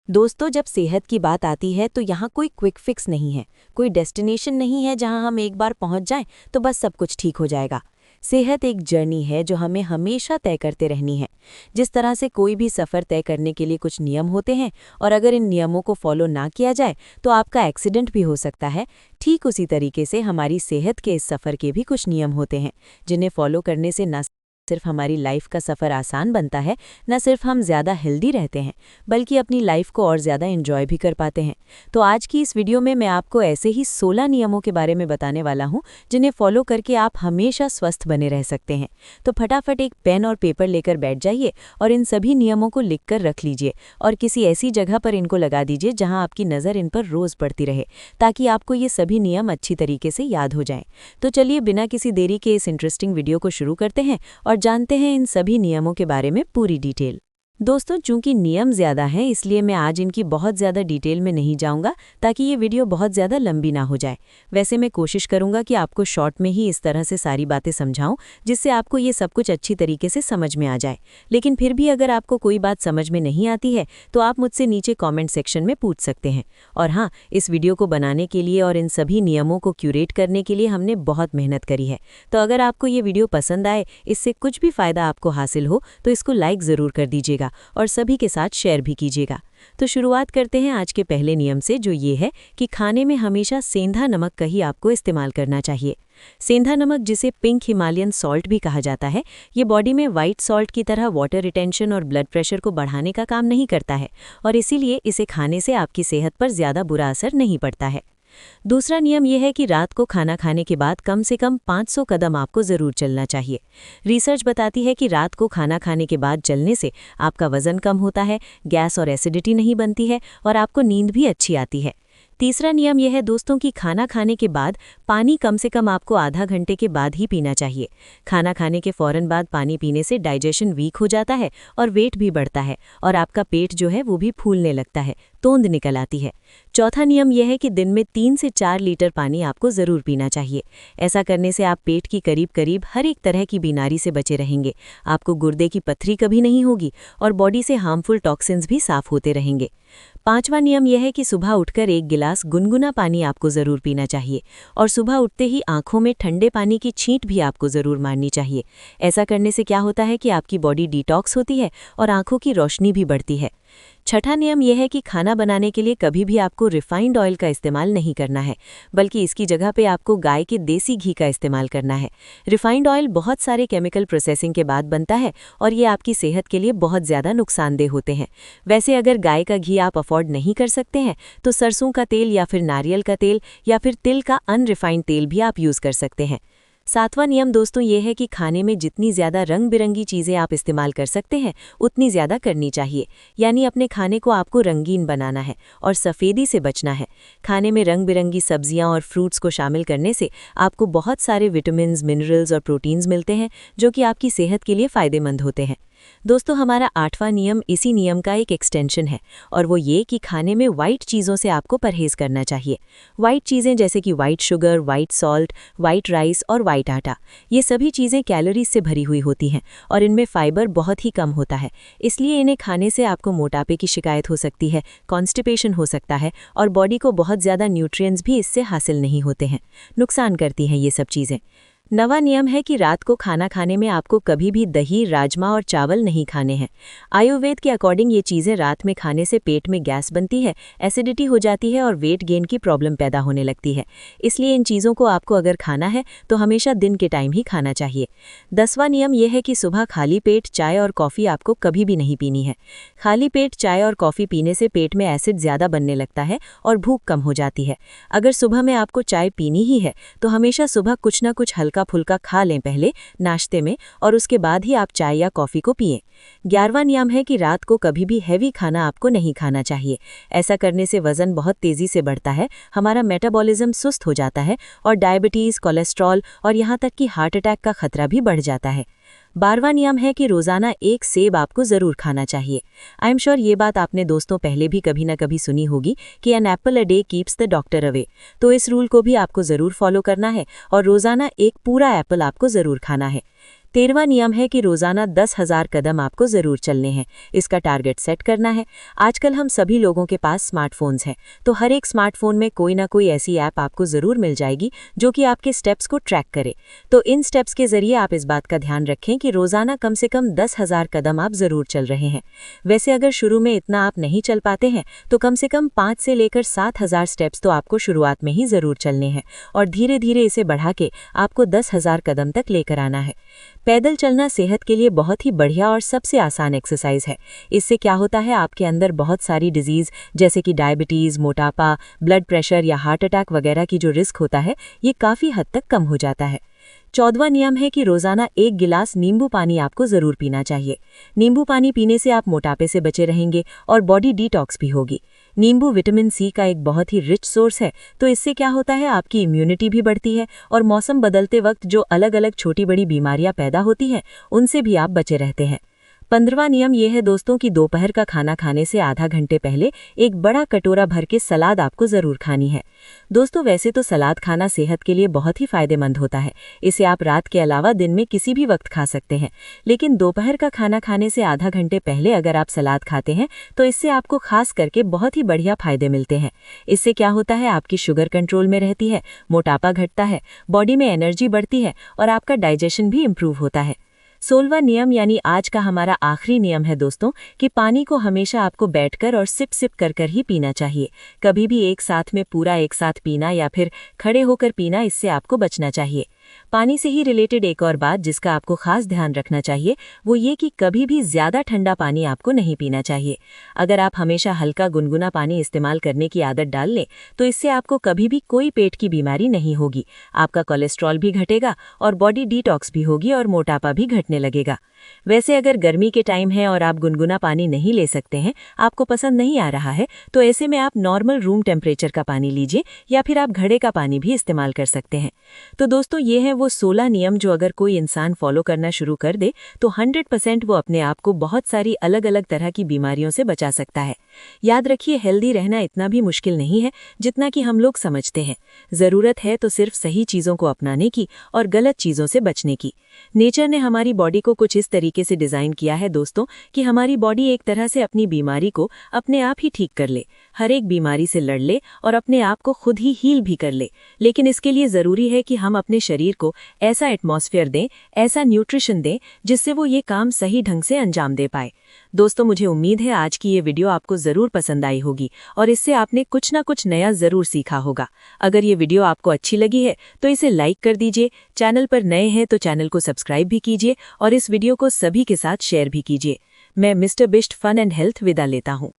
दोस्तों, जब सेहत की बात आती है तो यहाँ कोई क्विक फिक्स नहीं है। कोई डेस्टिनेशन नहीं है जहाँ हम एक बार पहुँच जाएं तो बस सब कुछ ठीक हो जाएगा। सेहत एक जर्नी है जो हमें हमेशा तय करते रहनी है। जिस तरह से कोई भी सफ़र तय करने के लिए कुछ नियम होते हैं और अगर इन नियमों को फॉलो ना किया जाए तो आपका एक्सीडेंट भी हो सकता है। ठीक उसी तरीके से हमारी सेहत के इस सफ़र के भी कुछ नियम होते हैं जिन्हें फॉलो करने से न सिर्फ हमारी लाइफ का सफ़र आसान बनता है, न सिर्फ हम ज़्यादा हेल्दी रहते हैं, बल्कि अपनी लाइफ को और ज़्यादा एंजॉय भी कर पाते हैं। तो आज की इस वीडियो में मैं आपको ऐसे ही 16 नियमों के बारे में बताने वाला हूं जिन्हें फॉलो करके आप हमेशा स्वस्थ बने रह सकते हैं। तो फटाफट एक पेन और पेपर लेकर बैठ जाइए और इन सभी नियमों को लिख कर रख लीजिए और किसी ऐसी जगह पर इनको लगा दीजिए जहाँ आपकी नज़र इन पर रोज़ पड़ती रहे, ताकि आपको ये सभी नियम अच्छी तरीके से याद हो जाएं। तो चलिए बिना किसी देरी के इस इंटरेस्टिंग वीडियो को शुरू करते हैं और जानते हैं इन सभी नियमों के बारे में पूरी डिटेल। दोस्तों, चूंकि नियम ज़्यादा हैं इसलिए मैं आज इनकी बहुत ज़्यादा डिटेल में नहीं जाऊंगा ताकि ये वीडियो बहुत ज़्यादा लंबी ना हो जाए। वैसे मैं कोशिश करूंगा कि आपको शॉर्ट में ही इस तरह से सारी बातें समझाऊं जिससे आपको ये सब कुछ अच्छी तरीके से समझ में आ जाए। लेकिन फिर भी अगर आपको कोई बात समझ में नहीं आती है तो आप मुझसे नीचे कॉमेंट सेक्शन में पूछ सकते हैं। और हाँ, इस वीडियो को बनाने के लिए और इन सभी नियमों को क्यूरेट करने के लिए हमने बहुत मेहनत करी है। तो अगर आपको ये वीडियो पसंद आए, इससे कुछ भी फ़ायदा आपको हासिल हो तो इसको लाइक ज़रूर कर दीजिएगा और सभी के साथ शेयर भी कीजिएगा। तो शुरुआत करते हैं आज के पहले नियम से, जो ये है कि खाने में हमेशा सेंधा नमक का ही आपको इस्तेमाल करना चाहिए। सेंधा नमक, जिसे पिंक हिमालयन सॉल्ट भी कहा जाता है, ये बॉडी में वाइट सॉल्ट की तरह वाटर रिटेंशन और ब्लड प्रेशर को बढ़ाने का काम नहीं करता है और इसीलिए इसे खाने से आपकी सेहत पर ज़्यादा बुरा असर नहीं पड़ता है। दूसरा नियम यह है कि रात को खाना खाने के बाद कम से कम 500 कदम आपको ज़रूर चलना चाहिए। रिसर्च बताती है कि रात को खाना खाने के बाद चलने से आपका वज़न कम होता है, गैस और एसिडिटी नहीं बनती है और आपको नींद भी अच्छी आती है। तीसरा नियम यह है दोस्तों कि खाना खाने के बाद पानी कम से कम आपको आधा घंटे के बाद ही पीना चाहिए। खाना खाने के फ़ौरन बाद पानी पीने से डाइजेशन वीक हो जाता है और वेट भी बढ़ता है और आपका पेट जो है वो भी फूलने लगता है, तोंद निकल आती है। चौथा नियम यह है कि दिन में 3 से 4 लीटर पानी आपको ज़रूर पीना चाहिए। ऐसा करने से आप पेट की करीब करीब हर एक तरह की बीमारी से बचे रहेंगे। आपको गुर्दे की पथरी कभी नहीं होगी और बॉडी से हार्मफुल टॉक्सिन्स भी साफ होते रहेंगे। पांचवा नियम यह है कि सुबह उठकर 1 गिलास गुनगुना पानी आपको ज़रूर पीना चाहिए और सुबह उठते ही आंखों में ठंडे पानी की छींट भी आपको ज़रूर मारनी चाहिए। ऐसा करने से क्या होता है कि आपकी बॉडी डिटॉक्स होती है और आंखों की रोशनी भी बढ़ती है। छठा नियम यह है कि खाना बनाने के लिए कभी भी आपको रिफाइंड ऑयल का इस्तेमाल नहीं करना है, बल्कि इसकी जगह पे आपको गाय के देसी घी का इस्तेमाल करना है। रिफाइंड ऑयल बहुत सारे केमिकल प्रोसेसिंग के बाद बनता है और ये आपकी सेहत के लिए बहुत ज़्यादा नुकसानदेह होते हैं। वैसे अगर गाय का घी आप अफोर्ड नहीं कर सकते हैं तो सरसों का तेल या फिर नारियल का तेल या फिर तिल का अनरिफाइंड तेल भी आप यूज़ कर सकते हैं। सातवां नियम दोस्तों ये है कि खाने में जितनी ज़्यादा रंग बिरंगी चीज़ें आप इस्तेमाल कर सकते हैं उतनी ज़्यादा करनी चाहिए। यानी अपने खाने को आपको रंगीन बनाना है और सफ़ेदी से बचना है। खाने में रंग बिरंगी सब्जियां और फ्रूट्स को शामिल करने से आपको बहुत सारे विटामिन्स, मिनरल्स और प्रोटीन्स मिलते हैं जो कि आपकी सेहत के लिए फ़ायदेमंद होते हैं। दोस्तों, हमारा 8वां नियम इसी नियम का एक एक्सटेंशन है और वो ये कि खाने में वाइट चीज़ों से आपको परहेज़ करना चाहिए। वाइट चीज़ें जैसे कि white sugar, white salt, white rice और वाइट आटा, ये सभी चीज़ें कैलोरीज से भरी हुई होती हैं और इनमें फाइबर बहुत ही कम होता है। इसलिए इन्हें खाने से आपको मोटापे की शिकायत हो सकती है, कॉन्स्टिपेशन हो सकता है और बॉडी को बहुत ज़्यादा न्यूट्रिएंट्स भी इससे हासिल नहीं होते हैं। नुकसान करती हैं ये सब चीज़ें। 9वां नियम है कि रात को खाना खाने में आपको कभी भी दही, राजमा और चावल नहीं खाने हैं। आयुर्वेद के अकॉर्डिंग ये चीज़ें रात में खाने से पेट में गैस बनती है, एसिडिटी हो जाती है और वेट गेन की प्रॉब्लम पैदा होने लगती है। इसलिए इन चीज़ों को आपको अगर खाना है तो हमेशा दिन के टाइम ही खाना चाहिए। 10वां नियम यह है कि सुबह खाली पेट चाय और कॉफ़ी आपको कभी भी नहीं पीनी है। खाली पेट चाय और कॉफ़ी पीने से पेट में एसिड ज़्यादा बनने लगता है और भूख कम हो जाती है। अगर सुबह में आपको चाय पीनी ही है तो हमेशा सुबह कुछ ना कुछ हल्का फुल्का खा लें पहले नाश्ते में और उसके बाद ही आप चाय या कॉफ़ी को पिएं। 11वां नियम है कि रात को कभी भी हैवी खाना आपको नहीं खाना चाहिए। ऐसा करने से वज़न बहुत तेज़ी से बढ़ता है, हमारा मेटाबॉलिज्म सुस्त हो जाता है और डायबिटीज़, कोलेस्ट्रॉल और यहाँ तक कि हार्ट अटैक का खतरा भी बढ़ जाता है। 12वां नियम है कि रोज़ाना 1 सेब आपको ज़रूर खाना चाहिए। आई एम श्योर ये बात आपने दोस्तों पहले भी कभी ना कभी सुनी होगी कि an apple a day keeps the doctor away. तो इस रूल को भी आपको ज़रूर फॉलो करना है और रोज़ाना 1 पूरा एप्पल आपको ज़रूर खाना है। 13वां नियम है कि रोजाना 10,000 कदम आपको जरूर चलने हैं। इसका टारगेट सेट करना है। आजकल हम सभी लोगों के पास स्मार्टफोन्स हैं, तो हर एक स्मार्टफोन में कोई ना कोई ऐसी ऐप आपको जरूर मिल जाएगी जो कि आपके स्टेप्स को ट्रैक करे। तो इन स्टेप्स के जरिए आप इस बात का ध्यान रखें कि रोजाना कम से कम 10,000 कदम आप जरूर चल रहे हैं। वैसे अगर शुरू में इतना आप नहीं चल पाते हैं तो कम से कम 5 से लेकर 7,000 स्टेप्स तो आपको शुरुआत में ही जरूर चलने हैं और धीरे धीरे इसे बढ़ा के आपको 10,000 कदम तक लेकर आना है। पैदल चलना सेहत के लिए बहुत ही बढ़िया और सबसे आसान एक्सरसाइज है। इससे क्या होता है, आपके अंदर बहुत सारी डिजीज जैसे कि डायबिटीज, मोटापा, ब्लड प्रेशर या हार्ट अटैक वगैरह की जो रिस्क होता है ये काफ़ी हद तक कम हो जाता है। 14वां नियम है कि रोजाना 1 गिलास नींबू पानी आपको जरूर पीना चाहिए। नींबू पानी पीने से आप मोटापे से बचे रहेंगे और बॉडी डिटॉक्स भी होगी। नींबू विटामिन सी का एक बहुत ही रिच सोर्स है, तो इससे क्या होता है, आपकी इम्यूनिटी भी बढ़ती है और मौसम बदलते वक्त जो अलग अलग छोटी बड़ी बीमारियां पैदा होती हैं उनसे भी आप बचे रहते हैं। 15वां नियम यह है दोस्तों कि दोपहर का खाना खाने से आधा घंटे पहले एक बड़ा कटोरा भर के सलाद आपको ज़रूर खानी है। दोस्तों वैसे तो सलाद खाना सेहत के लिए बहुत ही फायदेमंद होता है। इसे आप रात के अलावा दिन में किसी भी वक्त खा सकते हैं, लेकिन दोपहर का खाना खाने से आधा घंटे पहले अगर आप सलाद खाते हैं तो इससे आपको खास करके बहुत ही बढ़िया फायदे मिलते हैं। इससे क्या होता है, आपकी शुगर कंट्रोल में रहती है, मोटापा घटता है, बॉडी में एनर्जी बढ़ती है और आपका डाइजेशन भी इम्प्रूव होता है। 16वां नियम यानी आज का हमारा आखिरी नियम है दोस्तों कि पानी को हमेशा आपको बैठकर और सिप सिप कर कर ही पीना चाहिए। कभी भी एक साथ में पूरा एक साथ पीना या फिर खड़े होकर पीना, इससे आपको बचना चाहिए। पानी से ही रिलेटेड एक और बात जिसका आपको खास ध्यान रखना चाहिए वो ये कि कभी भी ज़्यादा ठंडा पानी आपको नहीं पीना चाहिए। अगर आप हमेशा हल्का गुनगुना पानी इस्तेमाल करने की आदत डाल लें तो इससे आपको कभी भी कोई पेट की बीमारी नहीं होगी। आपका कोलेस्ट्रॉल भी घटेगा और बॉडी डिटॉक्स भी होगी और मोटापा भी घटने लगेगा। वैसे अगर गर्मी के टाइम है और आप गुनगुना पानी नहीं ले सकते हैं, आपको पसंद नहीं आ रहा है, तो ऐसे में आप नॉर्मल रूम टेम्परेचर का पानी लीजिए या फिर आप घड़े का पानी भी इस्तेमाल कर सकते हैं। तो दोस्तों ये है वो 16 नियम जो अगर कोई इंसान फॉलो करना शुरू कर दे तो 100% वो अपने आप को बहुत सारी अलग अलग तरह की बीमारियों से बचा सकता है। याद रखिए, हेल्दी रहना इतना भी मुश्किल नहीं है जितना कि हम लोग समझते हैं। ज़रूरत है तो सिर्फ सही चीज़ों को अपनाने की और गलत चीज़ों से बचने की। नेचर ने हमारी बॉडी को कुछ इस तरीके से डिज़ाइन किया है दोस्तों कि हमारी बॉडी एक तरह से अपनी बीमारी को अपने आप ही ठीक कर ले, हर एक बीमारी से लड़ ले और अपने आप को खुद ही हील भी कर ले। लेकिन इसके लिए ज़रूरी है कि हम अपने शरीर को ऐसा एटमॉस्फेयर दें, ऐसा न्यूट्रिशन दें जिससे वो ये काम सही ढंग से अंजाम दे पाए। दोस्तों मुझे उम्मीद है आज की ये वीडियो आपको ज़रूर पसंद आई होगी और इससे आपने कुछ ना कुछ नया ज़रूर सीखा होगा। अगर ये वीडियो आपको अच्छी लगी है तो इसे लाइक कर दीजिए, चैनल पर नए हैं तो चैनल को सब्सक्राइब भी कीजिए और इस वीडियो को सभी के साथ शेयर भी कीजिए। मैं mister Bisht fun and health विदा लेता हूँ।